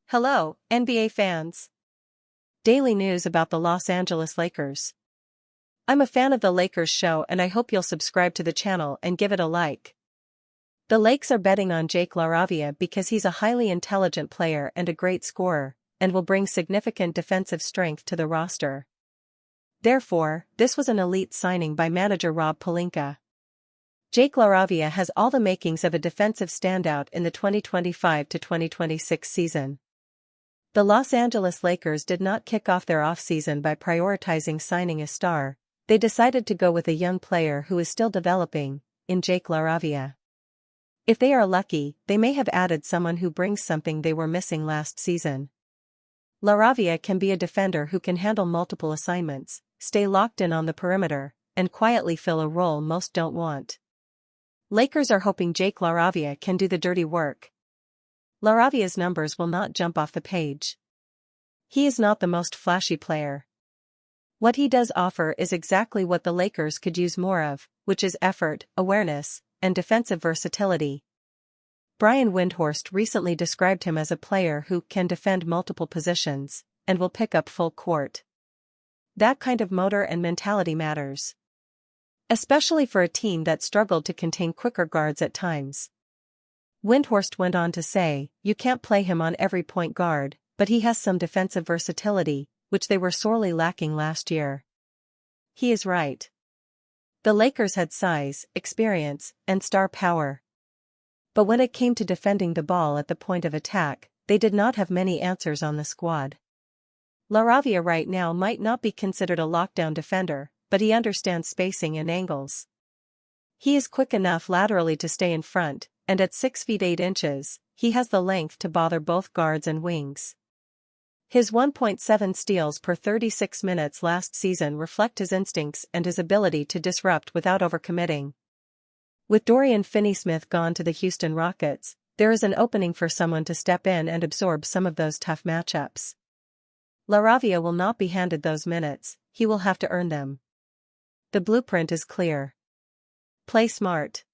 Hello, NBA fans. Daily news about the Los Angeles Lakers. I'm a fan of the Lakers show and I hope you'll subscribe to the channel and give it a like. The Lakers are betting on Jake LaRavia because he's a highly intelligent player and a great scorer, and will bring significant defensive strength to the roster. Therefore, this was an elite signing by manager Rob Pelinka. Jake LaRavia has all the makings of a defensive standout in the 2025-2026 season. The Los Angeles Lakers did not kick off their offseason by prioritizing signing a star. They decided to go with a young player who is still developing, in Jake LaRavia. If they are lucky, they may have added someone who brings something they were missing last season. LaRavia can be a defender who can handle multiple assignments, stay locked in on the perimeter, and quietly fill a role most don't want. Lakers are hoping Jake LaRavia can do the dirty work. LaRavia's numbers will not jump off the page. He is not the most flashy player. What he does offer is exactly what the Lakers could use more of, which is effort, awareness, and defensive versatility. Brian Windhorst recently described him as a player who can defend multiple positions, and will pick up full court. That kind of motor and mentality matters. Especially for a team that struggled to contain quicker guards at times. Windhorst went on to say, "You can't play him on every point guard, but he has some defensive versatility, which they were sorely lacking last year." He is right. The Lakers had size, experience, and star power. But when it came to defending the ball at the point of attack, they did not have many answers on the squad. LaRavia right now might not be considered a lockdown defender, but he understands spacing and angles. He is quick enough laterally to stay in front, and at 6 feet 8 inches, he has the length to bother both guards and wings. His 1.7 steals per 36 minutes last season reflect his instincts and his ability to disrupt without overcommitting. With Dorian Finney-Smith gone to the Houston Rockets, there is an opening for someone to step in and absorb some of those tough matchups. LaRavia will not be handed those minutes, he will have to earn them. The blueprint is clear. Play smart.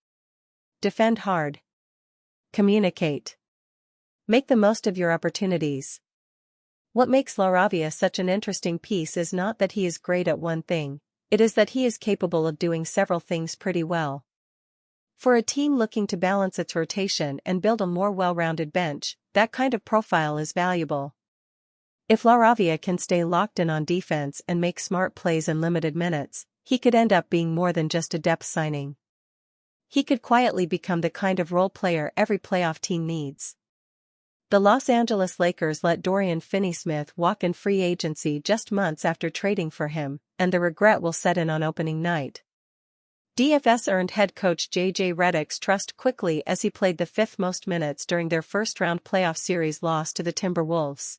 Defend hard. Communicate. Make the most of your opportunities. What makes LaRavia such an interesting piece is not that he is great at one thing, it is that he is capable of doing several things pretty well. For a team looking to balance its rotation and build a more well-rounded bench, that kind of profile is valuable. If LaRavia can stay locked in on defense and make smart plays in limited minutes, he could end up being more than just a depth signing. He could quietly become the kind of role player every playoff team needs. The Los Angeles Lakers let Dorian Finney-Smith walk in free agency just months after trading for him, and the regret will set in on opening night. DFS earned head coach J.J. Redick's trust quickly as he played the fifth most minutes during their first-round playoff series loss to the Timberwolves.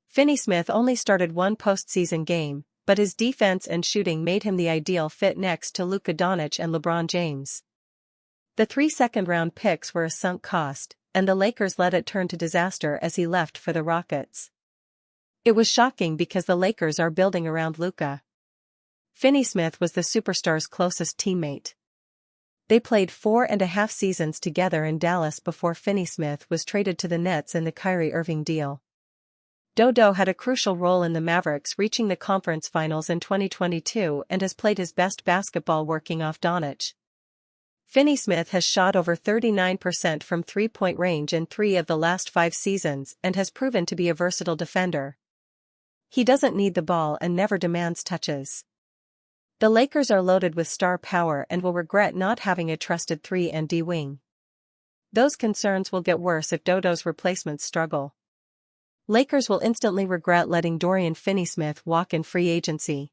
Finney-Smith only started one postseason game, but his defense and shooting made him the ideal fit next to Luka Doncic and LeBron James. The 3 second-round picks were a sunk cost, and the Lakers let it turn to disaster as he left for the Rockets. It was shocking because the Lakers are building around Luka. Finney-Smith was the superstar's closest teammate. They played 4.5 seasons together in Dallas before Finney-Smith was traded to the Nets in the Kyrie Irving deal. Dodo had a crucial role in the Mavericks reaching the conference finals in 2022 and has played his best basketball working off Doncic. Finney-Smith has shot over 39% from three-point range in 3 of the last 5 seasons and has proven to be a versatile defender. He doesn't need the ball and never demands touches. The Lakers are loaded with star power and will regret not having a trusted 3-and-D wing. Those concerns will get worse if Dodo's replacements struggle. Lakers will instantly regret letting Dorian Finney-Smith walk in free agency.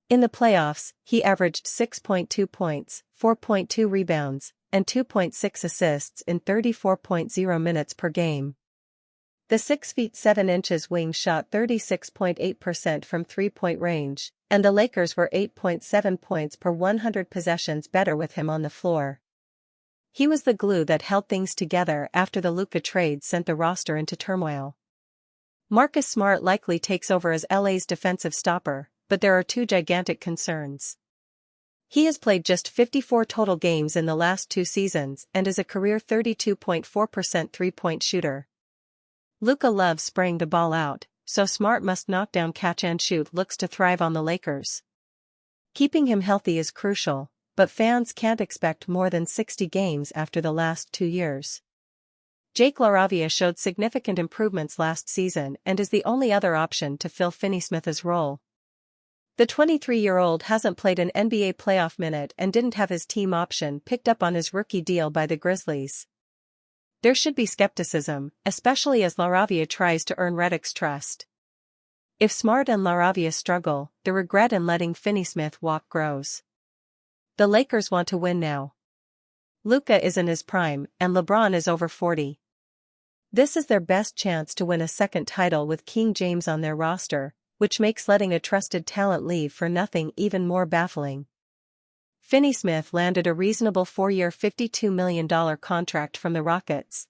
In the playoffs, he averaged 6.2 points, 4.2 rebounds, and 2.6 assists in 34.0 minutes per game. The 6 feet 7 inches wing shot 36.8% from three-point range, and the Lakers were 8.7 points per 100 possessions better with him on the floor. He was the glue that held things together after the Luka trade sent the roster into turmoil. Marcus Smart likely takes over as LA's defensive stopper, but there are 2 gigantic concerns. He has played just 54 total games in the last 2 seasons and is a career 32.4% three-point shooter. Luka loves spraying the ball out, so Smart must knock down catch and shoot looks to thrive on the Lakers. Keeping him healthy is crucial, but fans can't expect more than 60 games after the last 2 years. Jake LaRavia showed significant improvements last season and is the only other option to fill Finney-Smith's role. The 23-year-old hasn't played an NBA playoff minute and didn't have his team option picked up on his rookie deal by the Grizzlies. There should be skepticism, especially as LaRavia tries to earn Redick's trust. If Smart and LaRavia struggle, the regret in letting Finney-Smith walk grows. The Lakers want to win now. Luka is in his prime, and LeBron is over 40. This is their best chance to win a second title with King James on their roster, which makes letting a trusted talent leave for nothing even more baffling. Finney-Smith landed a reasonable 4-year $52 million contract from the Rockets.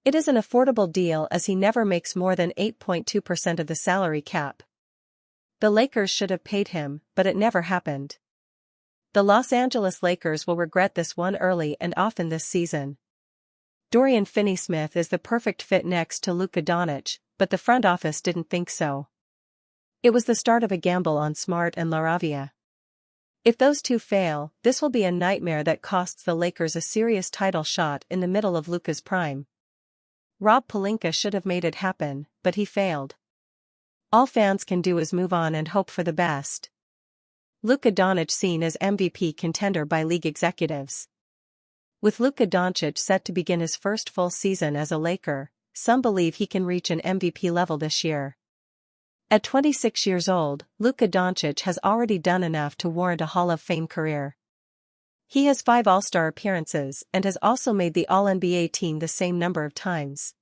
It is an affordable deal as he never makes more than 8.2% of the salary cap. The Lakers should have paid him, but it never happened. The Los Angeles Lakers will regret this one early and often this season. Dorian Finney-Smith is the perfect fit next to Luka Doncic, but the front office didn't think so. It was the start of a gamble on Smart and LaRavia. If those two fail, this will be a nightmare that costs the Lakers a serious title shot in the middle of Luka's prime. Rob Pelinka should have made it happen, but he failed. All fans can do is move on and hope for the best. Luka Doncic seen as MVP contender by league executives. With Luka Doncic set to begin his first full season as a Laker, some believe he can reach an MVP level this year. At 26 years old, Luka Doncic has already done enough to warrant a Hall of Fame career. He has 5 All-Star appearances and has also made the All-NBA team the same number of times.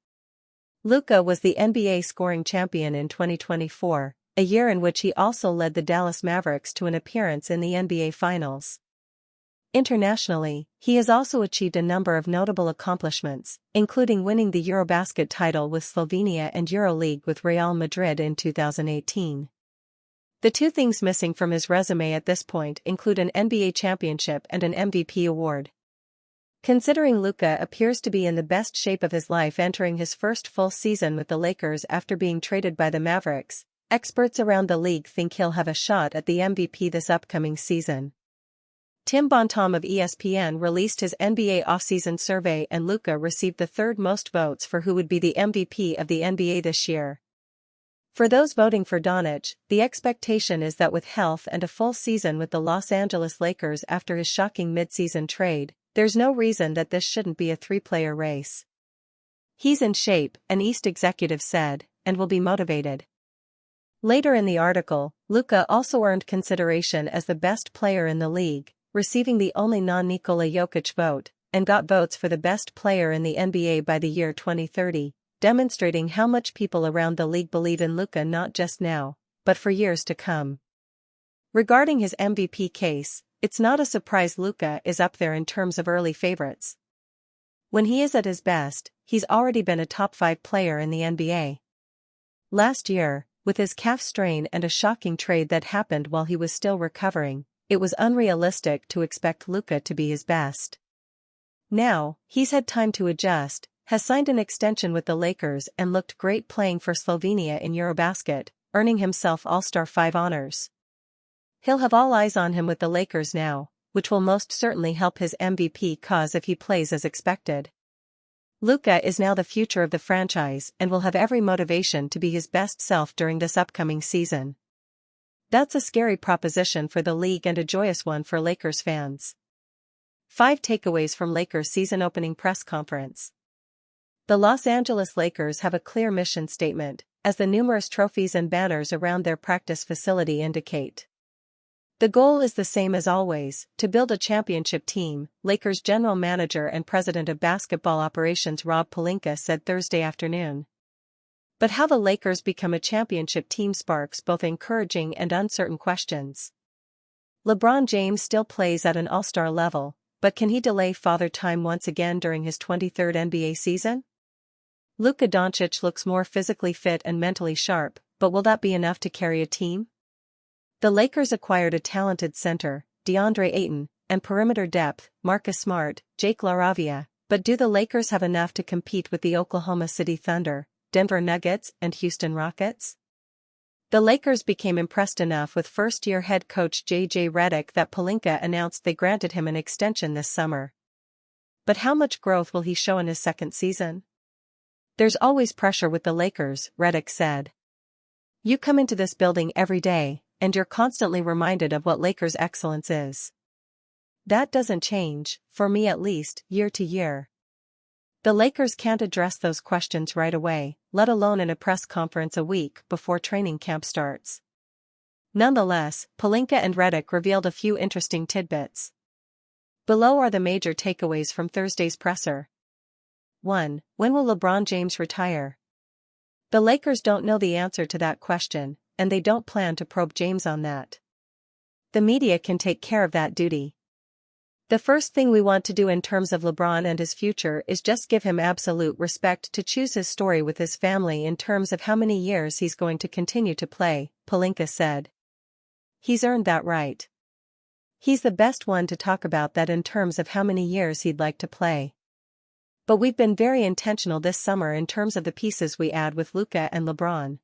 Luka was the NBA scoring champion in 2024, a year in which he also led the Dallas Mavericks to an appearance in the NBA Finals. Internationally, he has also achieved a number of notable accomplishments, including winning the Eurobasket title with Slovenia and EuroLeague with Real Madrid in 2018. The 2 things missing from his resume at this point include an NBA championship and an MVP award. Considering Luka appears to be in the best shape of his life entering his first full season with the Lakers after being traded by the Mavericks, experts around the league think he'll have a shot at the MVP this upcoming season. Tim Bontemps of ESPN released his NBA offseason survey and Luka received the 3rd most votes for who would be the MVP of the NBA this year. For those voting for Doncic, the expectation is that with health and a full season with the Los Angeles Lakers after his shocking midseason trade, there's no reason that this shouldn't be a 3-player race. He's in shape, an East executive said, and will be motivated. Later in the article, Luka also earned consideration as the best player in the league, receiving the only non-Nikola Jokic vote, and got votes for the best player in the NBA by the year 2030, demonstrating how much people around the league believe in Luka not just now, but for years to come. Regarding his MVP case, it's not a surprise Luka is up there in terms of early favorites. When he is at his best, he's already been a top 5 player in the NBA. Last year, with his calf strain and a shocking trade that happened while he was still recovering, it was unrealistic to expect Luka to be his best. Now, he's had time to adjust, has signed an extension with the Lakers and looked great playing for Slovenia in Eurobasket, earning himself All-Star 5 honors. He'll have all eyes on him with the Lakers now, which will most certainly help his MVP cause if he plays as expected. Luka is now the future of the franchise and will have every motivation to be his best self during this upcoming season. That's a scary proposition for the league and a joyous one for Lakers fans. 5 takeaways from Lakers season opening press conference. The Los Angeles Lakers have a clear mission statement, as the numerous trophies and banners around their practice facility indicate. The goal is the same as always, to build a championship team, Lakers general manager and president of basketball operations Rob Pelinka said Thursday afternoon. But how the Lakers become a championship team sparks both encouraging and uncertain questions. LeBron James still plays at an all-star level, but can he delay Father Time once again during his 23rd NBA season? Luka Doncic looks more physically fit and mentally sharp, but will that be enough to carry a team? The Lakers acquired a talented center, DeAndre Ayton, and perimeter depth, Marcus Smart, Jake LaRavia, but do the Lakers have enough to compete with the Oklahoma City Thunder, Denver Nuggets, and Houston Rockets? The Lakers became impressed enough with first-year head coach J.J. Redick that Pelinka announced they granted him an extension this summer. But how much growth will he show in his second season? There's always pressure with the Lakers, Redick said. You come into this building every day, and you're constantly reminded of what Lakers excellence is. That doesn't change, for me at least, year to year. The Lakers can't address those questions right away, let alone in a press conference a week before training camp starts. Nonetheless, Pelinka and Redick revealed a few interesting tidbits. Below are the major takeaways from Thursday's presser. 1. When will LeBron James retire? The Lakers don't know the answer to that question, and they don't plan to probe James on that. The media can take care of that duty. The first thing we want to do in terms of LeBron and his future is just give him absolute respect to choose his story with his family in terms of how many years he's going to continue to play, Pelinka said. He's earned that right. He's the best one to talk about that in terms of how many years he'd like to play. But we've been very intentional this summer in terms of the pieces we add with Luka and LeBron.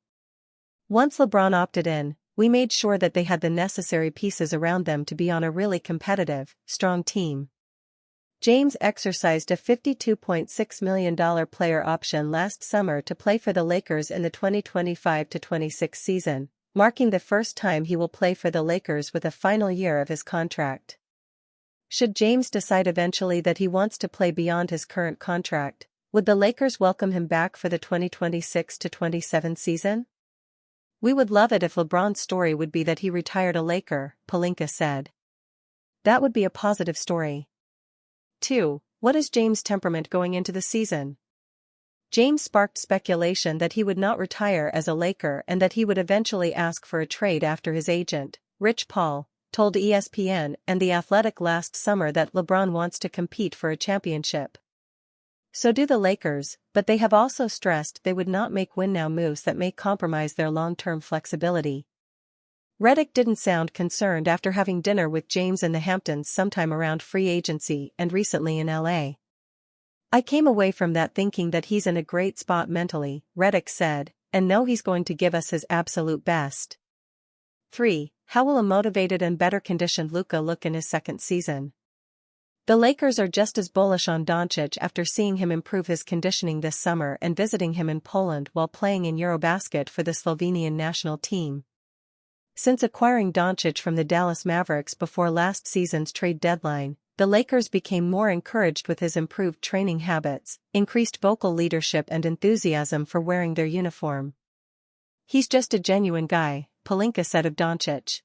Once LeBron opted in, we made sure that they had the necessary pieces around them to be on a really competitive, strong team. James exercised a $52.6 million player option last summer to play for the Lakers in the 2025-26 season, marking the first time he will play for the Lakers with a final year of his contract. Should James decide eventually that he wants to play beyond his current contract, would the Lakers welcome him back for the 2026-27 season? We would love it if LeBron's story would be that he retired a Laker, Pelinka said. That would be a positive story. 2. What is James' temperament going into the season? James sparked speculation that he would not retire as a Laker and that he would eventually ask for a trade after his agent, Rich Paul, told ESPN and The Athletic last summer that LeBron wants to compete for a championship. So do the Lakers, but they have also stressed they would not make win-now moves that may compromise their long-term flexibility. Redick didn't sound concerned after having dinner with James in the Hamptons sometime around free agency and recently in LA. I came away from that thinking that he's in a great spot mentally, Redick said, and know he's going to give us his absolute best. 3. How will a motivated and better-conditioned Luka look in his second season? The Lakers are just as bullish on Doncic after seeing him improve his conditioning this summer and visiting him in Poland while playing in Eurobasket for the Slovenian national team. Since acquiring Doncic from the Dallas Mavericks before last season's trade deadline, the Lakers became more encouraged with his improved training habits, increased vocal leadership and enthusiasm for wearing their uniform. He's just a genuine guy, Pelinka said of Doncic.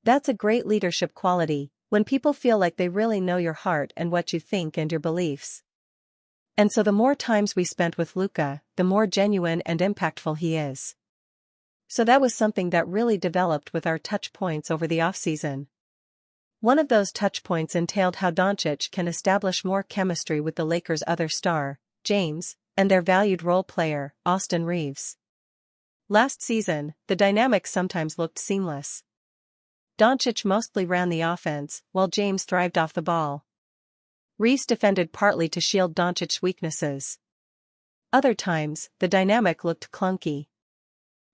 That's a great leadership quality, when people feel like they really know your heart and what you think and your beliefs. And so the more times we spent with Luka, the more genuine and impactful he is. So that was something that really developed with our touch points over the offseason. One of those touch points entailed how Doncic can establish more chemistry with the Lakers' other star, James, and their valued role player, Austin Reeves. Last season, the dynamic sometimes looked seamless. Doncic mostly ran the offense, while James thrived off the ball. Reeves defended partly to shield Doncic's weaknesses. Other times, the dynamic looked clunky.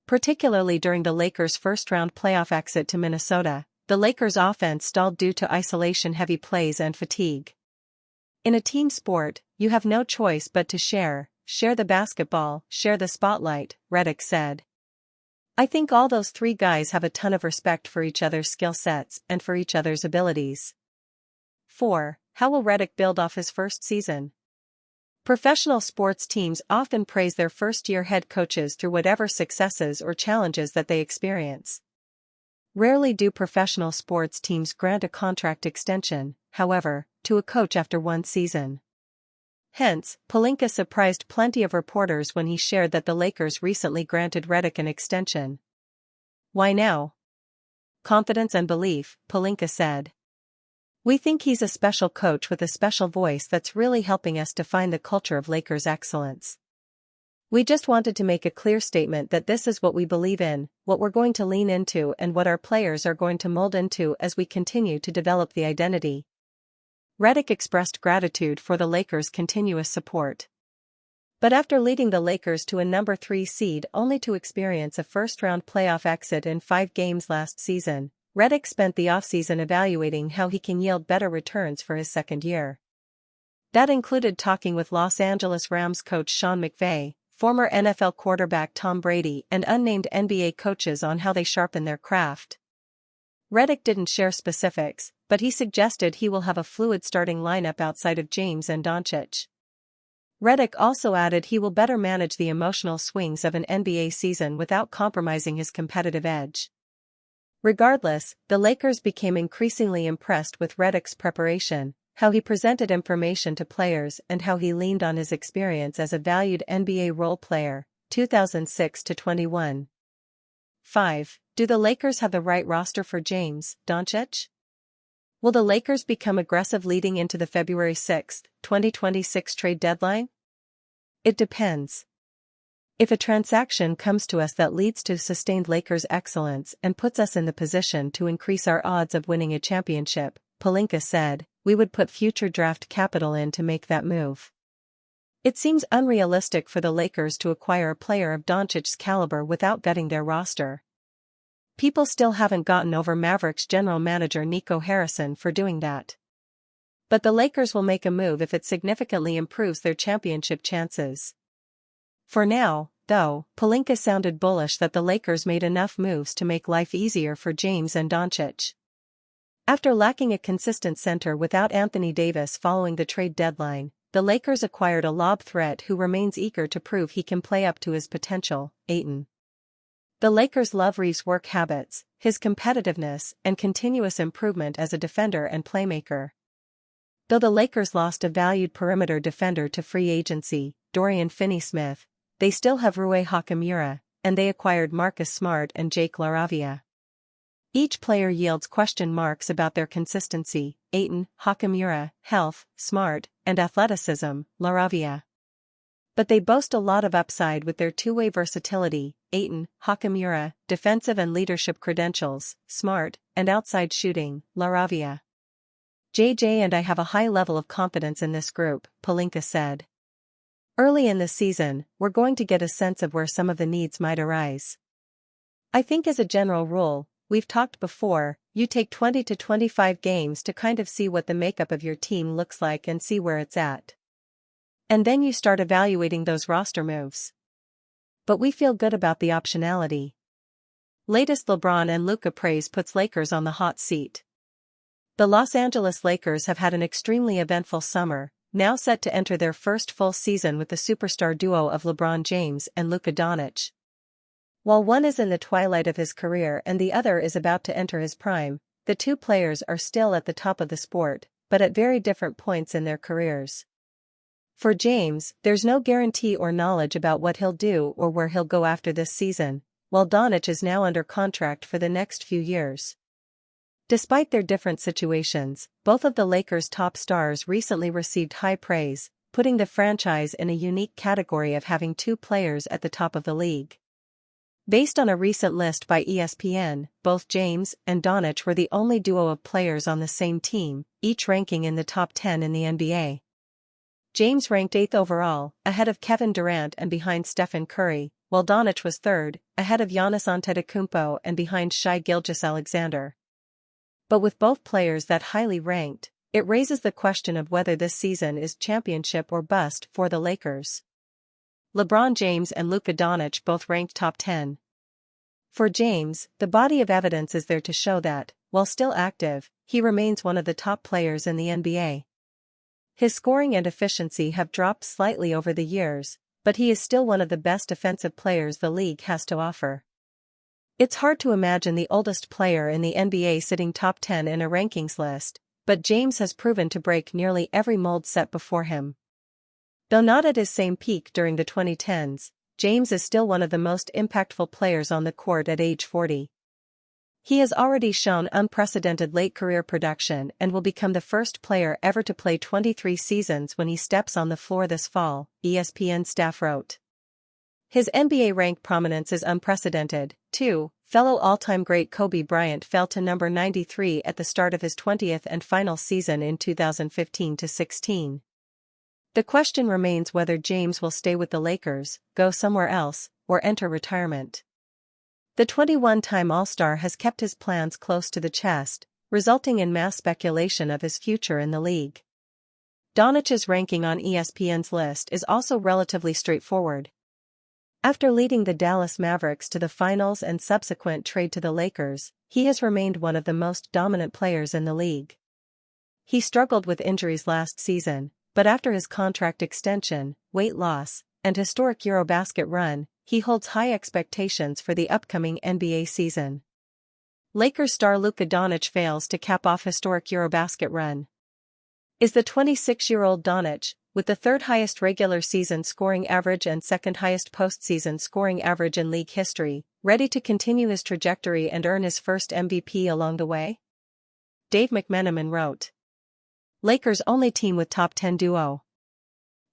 Particularly during the Lakers' first-round playoff exit to Minnesota, the Lakers' offense stalled due to isolation-heavy plays and fatigue. In a team sport, you have no choice but to share the basketball, share the spotlight, Redick said. I think all those three guys have a ton of respect for each other's skill sets and for each other's abilities. 4. How will Redick build off his first season? Professional sports teams often praise their first-year head coaches through whatever successes or challenges that they experience. Rarely do professional sports teams grant a contract extension, however, to a coach after one season. Hence, Pelinka surprised plenty of reporters when he shared that the Lakers recently granted Redick an extension. Why now? Confidence and belief, Pelinka said. We think he's a special coach with a special voice that's really helping us define the culture of Lakers excellence. We just wanted to make a clear statement that this is what we believe in, what we're going to lean into and what our players are going to mold into as we continue to develop the identity. Redick expressed gratitude for the Lakers' continuous support. But after leading the Lakers to a number 3 seed only to experience a first-round playoff exit in 5 games last season, Redick spent the offseason evaluating how he can yield better returns for his second year. That included talking with Los Angeles Rams coach Sean McVay, former NFL quarterback Tom Brady and unnamed NBA coaches on how they sharpen their craft. Redick didn't share specifics, but he suggested he will have a fluid starting lineup outside of James and Doncic. Redick also added he will better manage the emotional swings of an NBA season without compromising his competitive edge. Regardless, the Lakers became increasingly impressed with Redick's preparation, how he presented information to players and how he leaned on his experience as a valued NBA role player, 2006-21. 5. Do the Lakers have the right roster for James, Doncic? Will the Lakers become aggressive leading into the February 6, 2026 trade deadline? It depends. If a transaction comes to us that leads to sustained Lakers excellence and puts us in the position to increase our odds of winning a championship, Pelinka said, we would put future draft capital in to make that move. It seems unrealistic for the Lakers to acquire a player of Doncic's caliber without vetting their roster. People still haven't gotten over Mavericks general manager Nico Harrison for doing that. But the Lakers will make a move if it significantly improves their championship chances. For now, though, Pelinka sounded bullish that the Lakers made enough moves to make life easier for James and Doncic. After lacking a consistent center without Anthony Davis following the trade deadline, the Lakers acquired a lob threat who remains eager to prove he can play up to his potential, Ayton. The Lakers love Reeves' work habits, his competitiveness, and continuous improvement as a defender and playmaker. Though the Lakers lost a valued perimeter defender to free agency, Dorian Finney-Smith, they still have Rui Hachimura, and they acquired Marcus Smart and Jake LaRavia. Each player yields question marks about their consistency: Ayton, Hachimura, health, Smart, and athleticism, LaRavia. But they boast a lot of upside with their two-way versatility: Ayton, Hachimura, defensive and leadership credentials, Smart, and outside shooting, LaRavia. JJ and I have a high level of confidence in this group, Pelinka said. Early in the season, we're going to get a sense of where some of the needs might arise. I think as a general rule, we've talked before, you take 20 to 25 games to kind of see what the makeup of your team looks like and see where it's at. And then you start evaluating those roster moves. But we feel good about the optionality. Latest LeBron and Luka praise puts Lakers on the hot seat. The Los Angeles Lakers have had an extremely eventful summer, now set to enter their first full season with the superstar duo of LeBron James and Luka Doncic. While one is in the twilight of his career and the other is about to enter his prime, the two players are still at the top of the sport, but at very different points in their careers. For James, there's no guarantee or knowledge about what he'll do or where he'll go after this season, while Doncic is now under contract for the next few years. Despite their different situations, both of the Lakers' top stars recently received high praise, putting the franchise in a unique category of having two players at the top of the league. Based on a recent list by ESPN, both James and Doncic were the only duo of players on the same team, each ranking in the top 10 in the NBA. James ranked 8th overall, ahead of Kevin Durant and behind Stephen Curry, while Doncic was 3rd, ahead of Giannis Antetokounmpo and behind Shai Gilgeous-Alexander. But with both players that highly ranked, it raises the question of whether this season is championship or bust for the Lakers. LeBron James and Luka Doncic both ranked top 10. For James, the body of evidence is there to show that, while still active, he remains one of the top players in the NBA. His scoring and efficiency have dropped slightly over the years, but he is still one of the best defensive players the league has to offer. It's hard to imagine the oldest player in the NBA sitting top 10 in a rankings list, but James has proven to break nearly every mold set before him. Though not at his same peak during the 2010s, James is still one of the most impactful players on the court at age 40. He has already shown unprecedented late-career production and will become the first player ever to play 23 seasons when he steps on the floor this fall, ESPN staff wrote. His NBA rank prominence is unprecedented, too. Fellow all-time great Kobe Bryant fell to number 93 at the start of his 20th and final season in 2015-16. The question remains whether James will stay with the Lakers, go somewhere else, or enter retirement. The 21-time All-Star has kept his plans close to the chest, resulting in mass speculation of his future in the league. Doncic's ranking on ESPN's list is also relatively straightforward. After leading the Dallas Mavericks to the finals and subsequent trade to the Lakers, he has remained one of the most dominant players in the league. He struggled with injuries last season, but after his contract extension, weight loss, and historic Eurobasket run, he holds high expectations for the upcoming NBA season. Lakers star Luka Doncic fails to cap off historic Eurobasket run. Is the 26-year-old Doncic, with the third highest regular season scoring average and second highest postseason scoring average in league history, ready to continue his trajectory and earn his first MVP along the way? Dave McMenamin wrote. Lakers' only team with top 10 duo.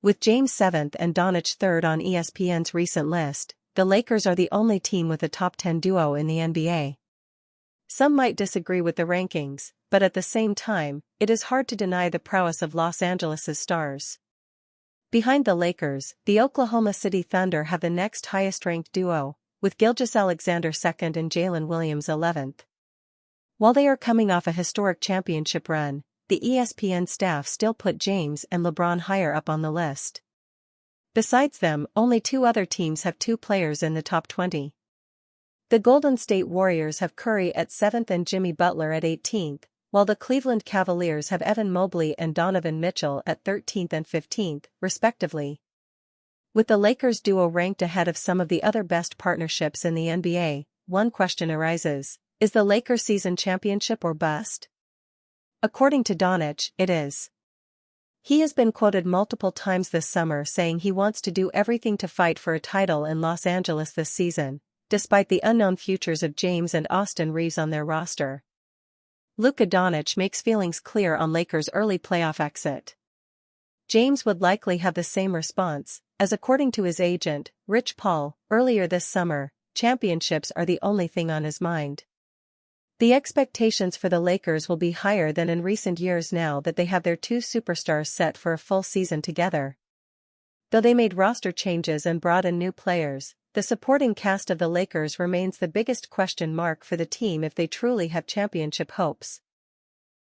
With James 7th and Doncic 3rd on ESPN's recent list, the Lakers are the only team with a top 10 duo in the NBA. Some might disagree with the rankings, but at the same time, it is hard to deny the prowess of Los Angeles' stars. Behind the Lakers, the Oklahoma City Thunder have the next highest-ranked duo, with Gilgeous-Alexander 2nd and Jalen Williams 11th. While they are coming off a historic championship run, the ESPN staff still put James and LeBron higher up on the list. Besides them, only two other teams have two players in the top 20. The Golden State Warriors have Curry at 7th and Jimmy Butler at 18th, while the Cleveland Cavaliers have Evan Mobley and Donovan Mitchell at 13th and 15th, respectively. With the Lakers duo ranked ahead of some of the other best partnerships in the NBA, one question arises: is the Lakers season championship or bust? According to Doncic, it is. He has been quoted multiple times this summer saying he wants to do everything to fight for a title in Los Angeles this season, despite the unknown futures of James and Austin Reeves on their roster. Luka Doncic makes feelings clear on Lakers' early playoff exit. James would likely have the same response, as according to his agent, Rich Paul, earlier this summer, championships are the only thing on his mind. The expectations for the Lakers will be higher than in recent years now that they have their two superstars set for a full season together. Though they made roster changes and brought in new players, the supporting cast of the Lakers remains the biggest question mark for the team if they truly have championship hopes.